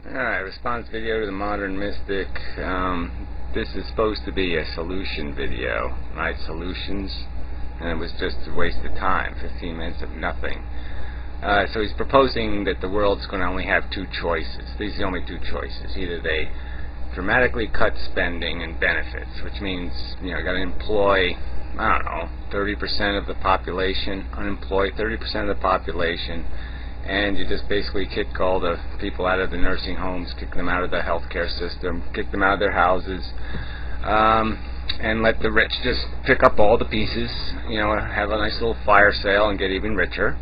Alright, response video to the Modern Mystic. This is supposed to be a solution video, right? Solutions. And it was just a waste of time, 15 minutes of nothing. So he's proposing that the world's going to only have two choices. These are the only two choices. Either they dramatically cut spending and benefits, which means, you got to employ, I don't know, 30% of the population, unemploy 30% of the population, and you just basically kick all the people out of the nursing homes, kick them out of the healthcare system, kick them out of their houses, and let the rich just pick up all the pieces, have a nice little fire sale and get even richer.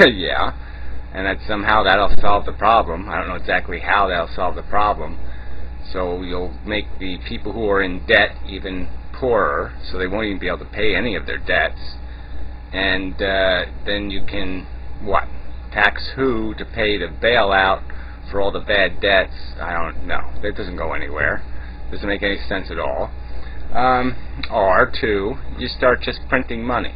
Yeah, and that somehow that'll solve the problem. I don't know exactly how that'll solve the problem. So you'll make the people who are in debt even poorer, so they won't even be able to pay any of their debts. And then you can, tax who to pay the bailout for all the bad debts? I don't know. That doesn't go anywhere. Doesn't make any sense at all. Or two, you start just printing money.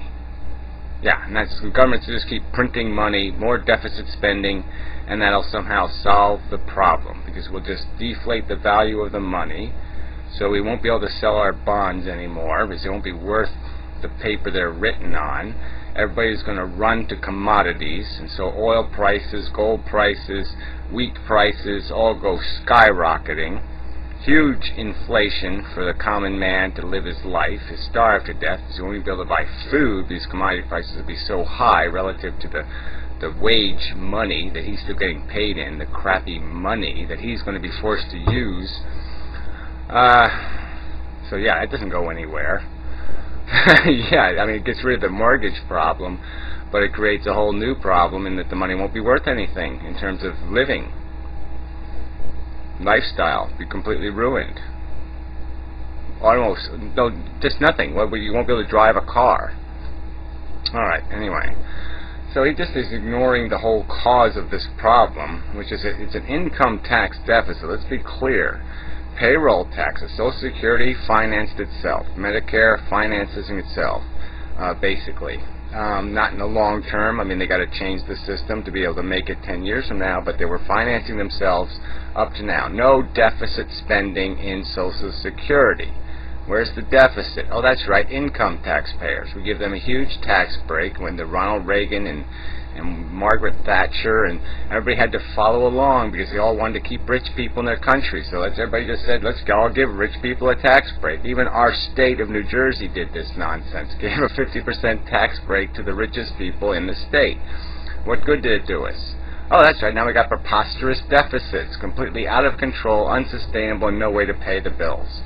Yeah, and that's the government to just keep printing money, more deficit spending, and that'll somehow solve the problem, because we'll just deflate the value of the money, so we won't be able to sell our bonds anymore, because they won't be worth the paper they're written on. Everybody's going to run to commodities, and so oil prices, gold prices, wheat prices all go skyrocketing. Huge inflation for the common man to live his life. He'll starve to death because he won't even be able to buy food. These commodity prices will be so high relative to the wage money that he's still getting paid in, the crappy money that he's going to be forced to use. So yeah, it doesn't go anywhere. Yeah, I mean, it gets rid of the mortgage problem, but it creates a whole new problem in that the money won't be worth anything in terms of living. Lifestyle be completely ruined. Almost, no, just nothing. You won't be able to drive a car. Alright, anyway. So he just is ignoring the whole cause of this problem, which is it's an income tax deficit. Let's be clear. Payroll taxes, Social Security financed itself. Medicare finances itself, basically. Not in the long term. I mean, they got to change the system to be able to make it 10 years from now, but they were financing themselves up to now. No deficit spending in Social Security. Where's the deficit? Oh, that's right, income taxpayers. We give them a huge tax break when the Ronald Reagan and Margaret Thatcher and everybody had to follow along because they all wanted to keep rich people in their country. So everybody just said, let's all give rich people a tax break. Even our state of New Jersey did this nonsense. Gave a 50% tax break to the richest people in the state. What good did it do us? Oh, that's right, now we got preposterous deficits, completely out of control, unsustainable, and no way to pay the bills.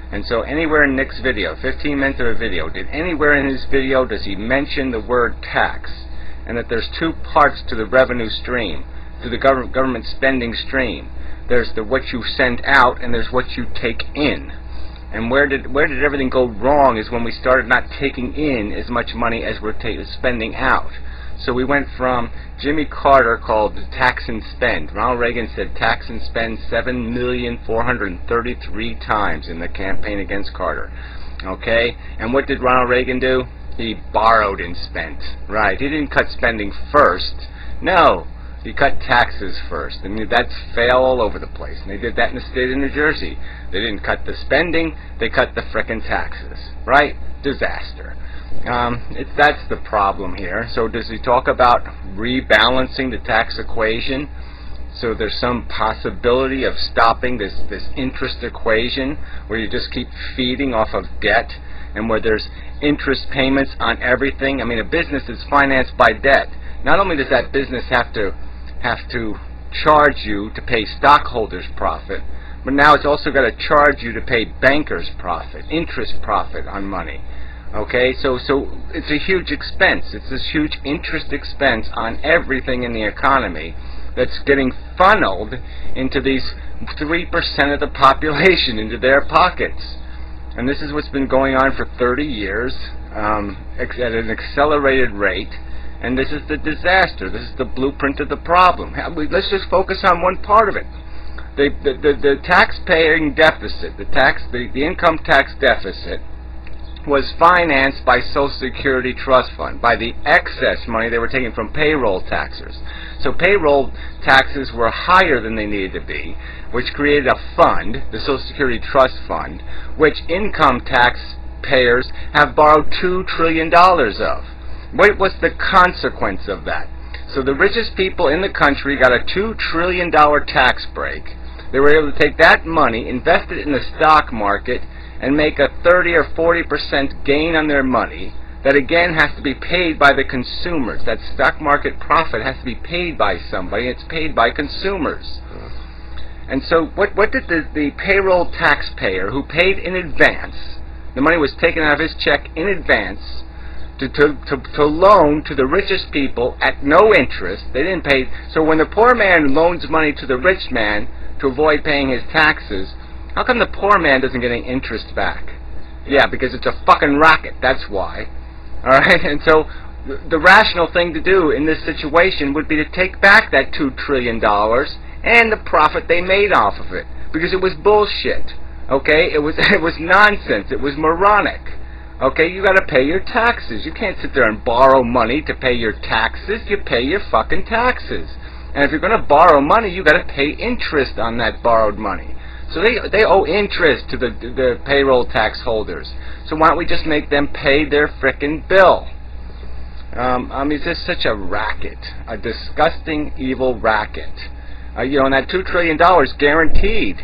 And so anywhere in Nick's video, 15 minutes of a video, anywhere in his video does he mention the word tax? And that there's two parts to the revenue stream, to the government spending stream. There's what you send out, and there's what you take in. And where did everything go wrong is when we started not taking in as much money as we're spending out. So we went from Jimmy Carter called tax and spend. Ronald Reagan said tax and spend 7,433 times in the campaign against Carter. Okay? And what did Ronald Reagan do? He borrowed and spent. Right. He didn't cut spending first. No. He cut taxes first. I mean, that's fail all over the place. And they did that in the state of New Jersey. They didn't cut the spending. They cut the frickin' taxes. Right? Disaster. That's the problem here. So does he talk about rebalancing the tax equation? So there's some possibility of stopping this interest equation where you just keep feeding off of debt and where there's interest payments on everything. I mean, a business is financed by debt. Not only does that business have to charge you to pay stockholders' profit, but now it's also got to charge you to pay bankers' profit, interest profit on money. Okay, so it's a huge expense. It's this huge interest expense on everything in the economy that's getting funneled into these 3% of the population, into their pockets. And this is what's been going on for 30 years at an accelerated rate. And this is the disaster. This is the blueprint of the problem. Let's just focus on one part of it. The tax-paying deficit, the income tax deficit, was financed by Social Security Trust Fund, by the excess money they were taking from payroll taxers. So payroll taxes were higher than they needed to be, which created a fund, the Social Security Trust Fund, which income tax payers have borrowed $2 trillion of. What was the consequence of that? So the richest people in the country got a $2 trillion tax break. They were able to take that money, invest it in the stock market, and make a 30 or 40% gain on their money that again has to be paid by the consumers. That stock market profit has to be paid by somebody. It's paid by consumers. And so what did the payroll taxpayer who paid in advance, the money was taken out of his check in advance, to loan to the richest people at no interest. They didn't pay. So when the poor man loans money to the rich man to avoid paying his taxes, how come the poor man doesn't get any interest back? Yeah, because it's a fucking racket, that's why. Alright, and so the rational thing to do in this situation would be to take back that $2 trillion and the profit they made off of it. Because it was bullshit. Okay? It was nonsense. It was moronic. Okay? You gotta pay your taxes. You can't sit there and borrow money to pay your taxes. You pay your fucking taxes. And if you're gonna borrow money, you gotta pay interest on that borrowed money. So they owe interest to the payroll tax holders. So why don't we just make them pay their frickin' bill? I mean, it's just such a racket, a disgusting, evil racket. You know, and that $2 trillion guaranteed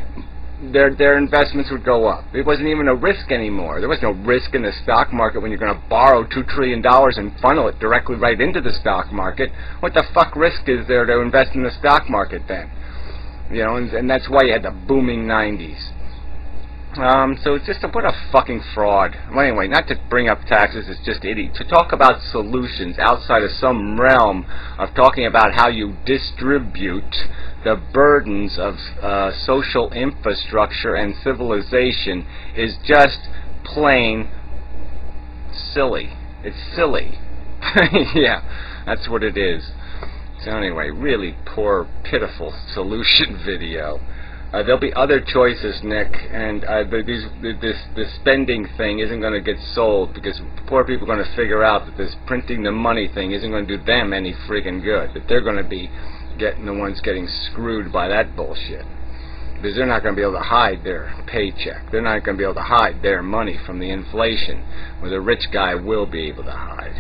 their investments would go up. It wasn't even a risk anymore. There was no risk in the stock market when you're going to borrow $2 trillion and funnel it directly right into the stock market. What the fuck risk is there to invest in the stock market then? You know, and that's why you had the booming 90s. So it's just what a fucking fraud. Well, anyway, not to bring up taxes, it's just idiot. To talk about solutions outside of some realm of talking about how you distribute the burdens of social infrastructure and civilization is just plain silly. It's silly. Yeah, that's what it is. So anyway, really poor, pitiful solution video. There'll be other choices, Nick, and this spending thing isn't going to get sold because poor people are going to figure out that this printing the money thing isn't going to do them any friggin' good. That they're going to be the ones getting screwed by that bullshit. Because they're not going to be able to hide their paycheck. They're not going to be able to hide their money from the inflation, where the rich guy will be able to hide.